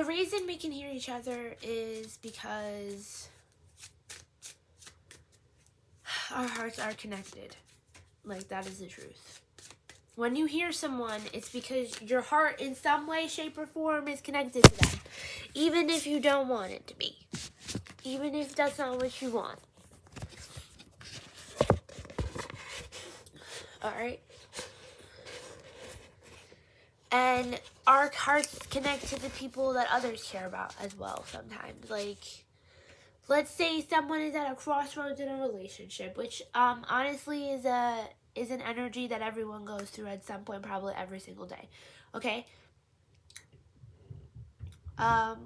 The reason we can hear each other is because our hearts are connected. Like, that is the truth. When you hear someone, it's because your heart in some way, shape, or form is connected to them. Even if you don't want it to be. Even if that's not what you want. Alright? And our hearts connect to the people that others care about as well sometimes. Like, let's say someone is at a crossroads in a relationship, which honestly is an energy that everyone goes through at some point, probably every single day. Okay?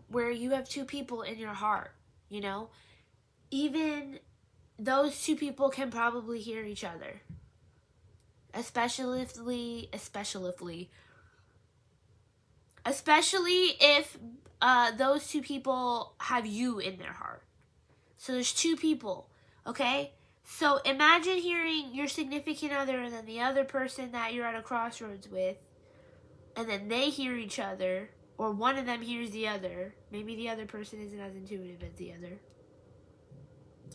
Where you have two people in your heart, you know? Even those two people can probably hear each other. Especially if those two people have you in their heart. So there's two people, okay? So imagine hearing your significant other and then the other person that you're at a crossroads with, and then they hear each other, or one of them hears the other. Maybe the other person isn't as intuitive as the other.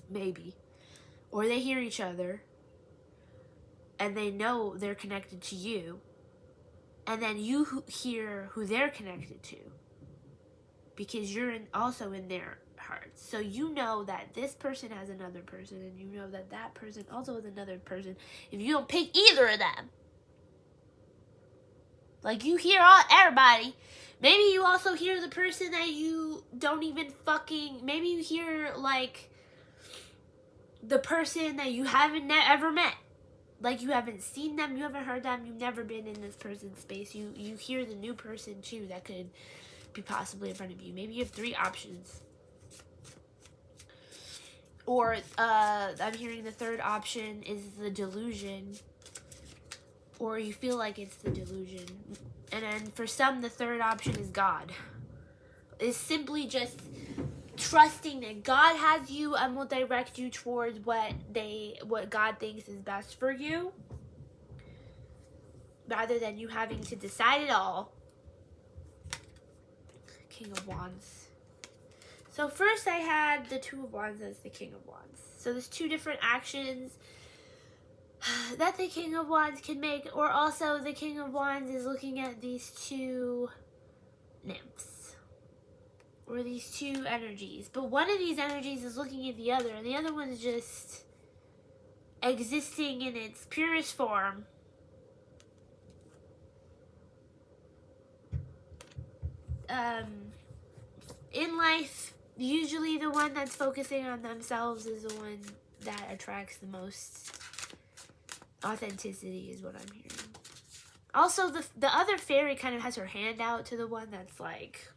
Maybe. Or they hear each other, and they know they're connected to you, and then you hear who they're connected to, because you're also in their hearts. So you know that this person has another person, and you know that that person also has another person. If you don't pick either of them, like, you hear everybody. Maybe you also hear the person that you don't even fucking... Maybe you hear, like, the person that you haven't ever met. Like, you haven't seen them, you haven't heard them, you've never been in this person's space. You hear the new person, too, that could be possibly in front of you. Maybe you have 3 options. Or, I'm hearing the third option is the delusion. Or you feel like it's the delusion. And then for some, the third option is God. It's simply just trusting that God has you and will direct you towards what God thinks is best for you, rather than you having to decide it all. King of Wands. So first I had the Two of Wands as the King of Wands. So there's 2 different actions that the King of Wands can make, or also the King of Wands is looking at these 2 nymphs, or these 2 energies. But one of these energies is looking at the other, and the other one's just existing in its purest form. In life, usually the one that's focusing on themselves is the one that attracts the most authenticity, is what I'm hearing. Also, the other fairy kind of has her hand out to the one that's like,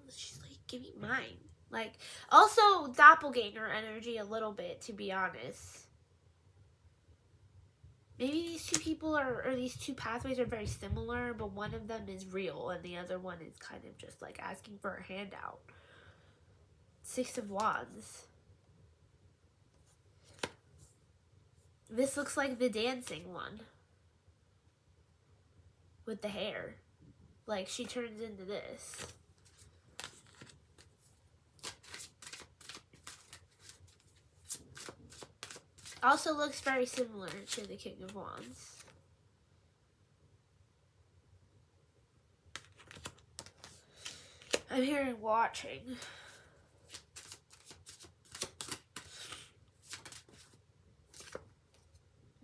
she's like, give me mine. Like, also doppelganger energy a little bit, to be honest. Maybe these 2 people or these 2 pathways are very similar, but one of them is real and the other one is kind of just like asking for a handout. 6 of Wands. This looks like the dancing one. With the hair. Like, she turns into this. Also looks very similar to the King of Wands. I'm hearing watching.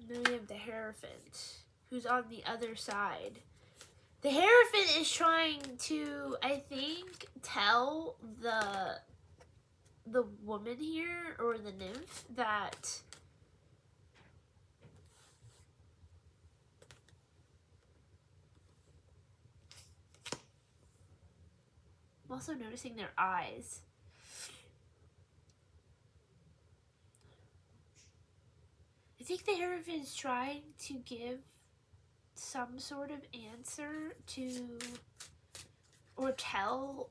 Then we have the Hierophant, who's on the other side. The Hierophant is trying to, I think, tell the woman here, or the nymph, that I'm also noticing their eyes. I think the Hierophant is trying to give some sort of answer to, or tell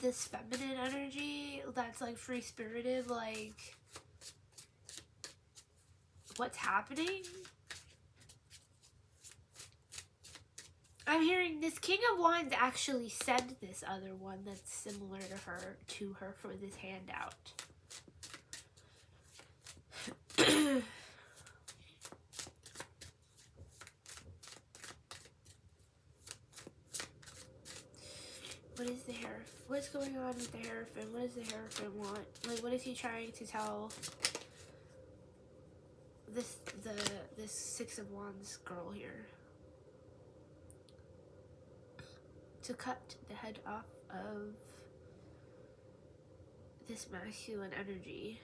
this feminine energy that's like free-spirited, like, what's happening. I'm hearing this King of Wands actually sent this other one that's similar to her for this handout. What is the Hierophant? What's going on with the Hierophant? What does the Hierophant want? Like, what is he trying to tell this Six of Wands girl here? To cut the head off of this masculine energy.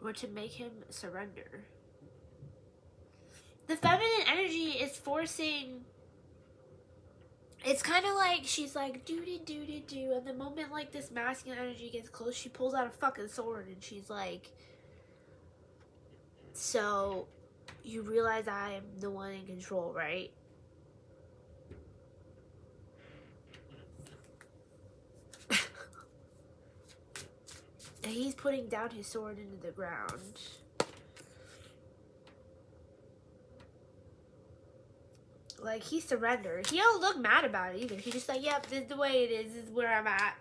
Or to make him surrender. The feminine energy is forcing... It's kind of like she's like, do. And the moment like this masculine energy gets close, she pulls out a fucking sword and she's like, so you realize I am the one in control, right? And he's putting down his sword into the ground. Like, he surrendered. He don't look mad about it either. He's just like, yep, this is the way it is. This is where I'm at.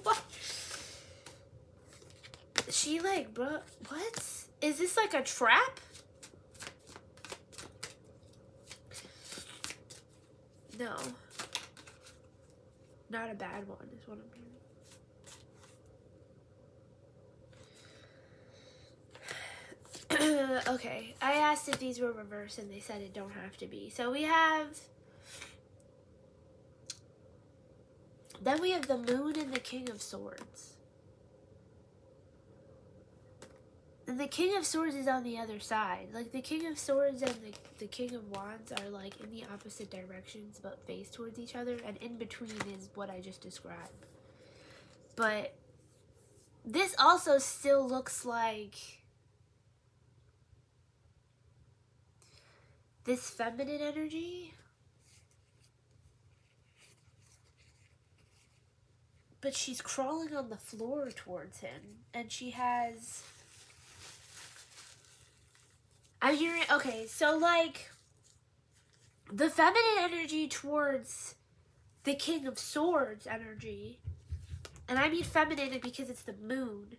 What? She like, bro, what? Is this like a trap? No. Not a bad one is what I'm hearing. Okay, I asked if these were reversed and they said it don't have to be. So we have... Then we have the Moon and the King of Swords. And the King of Swords is on the other side. Like, the King of Swords and the King of Wands are, like, in the opposite directions, but face towards each other. And in between is what I just described. But this also still looks like this feminine energy. But she's crawling on the floor towards him. And she has... I'm hearing, okay, so like, the feminine energy towards the King of Swords energy, and I mean feminine because it's the moon,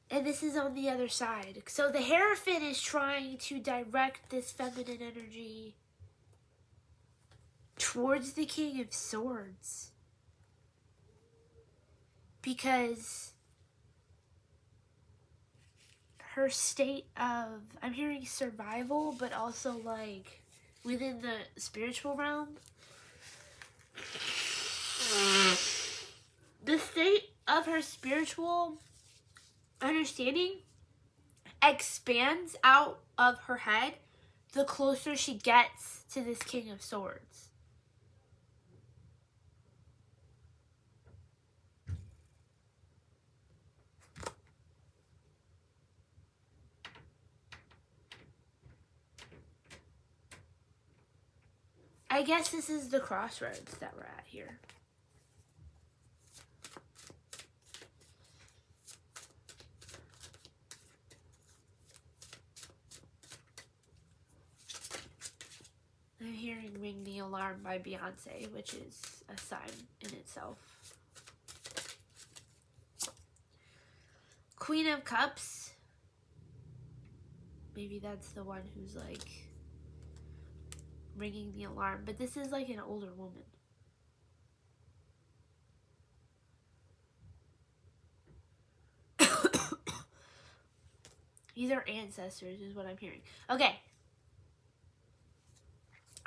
and this is on the other side. So the Hierophant is trying to direct this feminine energy towards the King of Swords, because her state of, I'm hearing survival, but also like within the spiritual realm. The state of her spiritual understanding expands out of her head the closer she gets to this King of Swords. I guess this is the crossroads that we're at here. I'm hearing Ring the Alarm by Beyonce, which is a sign in itself. Queen of Cups. Maybe that's the one who's like ringing the alarm, but this is like an older woman. These are ancestors is what I'm hearing. Okay.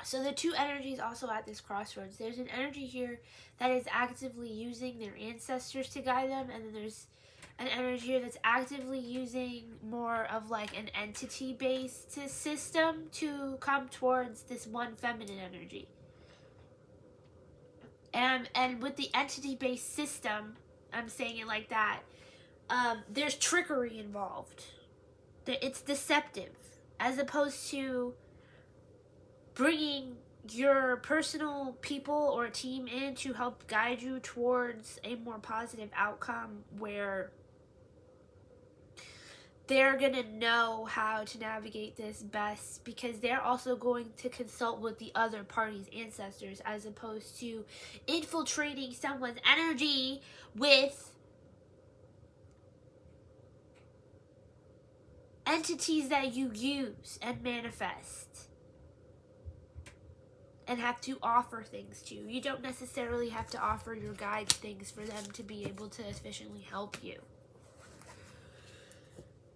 So the two energies also at this crossroads. There's an energy here that is actively using their ancestors to guide them, and then there's an energy here that's actively using more of like an entity-based system to come towards this one feminine energy. And with the entity-based system, I'm saying it like that, there's trickery involved. It's deceptive, as opposed to bringing your personal people or team in to help guide you towards a more positive outcome where they're going to know how to navigate this best, because they're also going to consult with the other party's ancestors as opposed to infiltrating someone's energy with entities that you use and manifest and have to offer things to. You don't necessarily have to offer your guides things for them to be able to efficiently help you.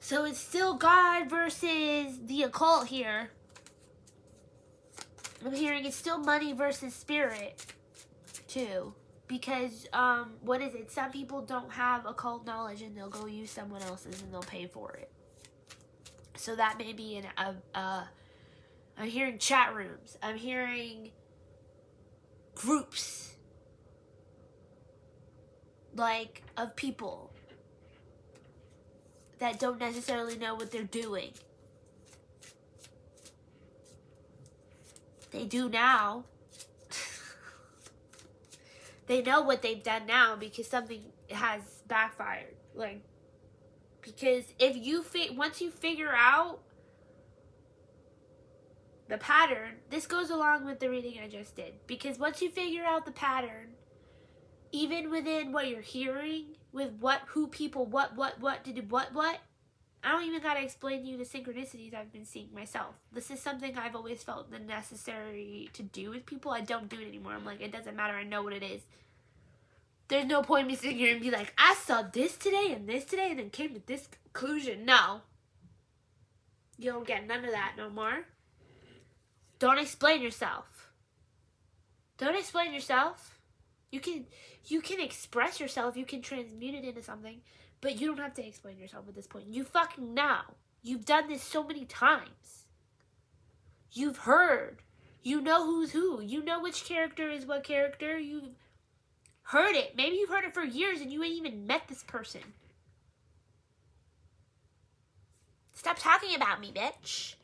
So it's still God versus the occult here. I'm hearing it's still money versus spirit, too. Because, what is it? Some people don't have occult knowledge and they'll go use someone else's and they'll pay for it. So that may be I'm hearing chat rooms. I'm hearing groups, like, of people that don't necessarily know what they're doing. They do now. They know what they've done now because something has backfired. Like, because if you once you figure out the pattern, this goes along with the reading I just did. Because once you figure out the pattern, even within what you're hearing, with who people, what, I don't even gotta explain to you the synchronicities I've been seeing myself. This is something I've always felt the necessary to do with people. I don't do it anymore. I'm like, it doesn't matter. I know what it is. There's no point in me sitting here and be like, I saw this today and then came to this conclusion. No. You don't get none of that no more. Don't explain yourself. Don't explain yourself. You can express yourself. You can transmute it into something. But you don't have to explain yourself at this point. You fucking know. You've done this so many times. You've heard. You know who's who. You know which character is what character. You've heard it. Maybe you've heard it for years and you ain't even met this person. Stop talking about me, bitch.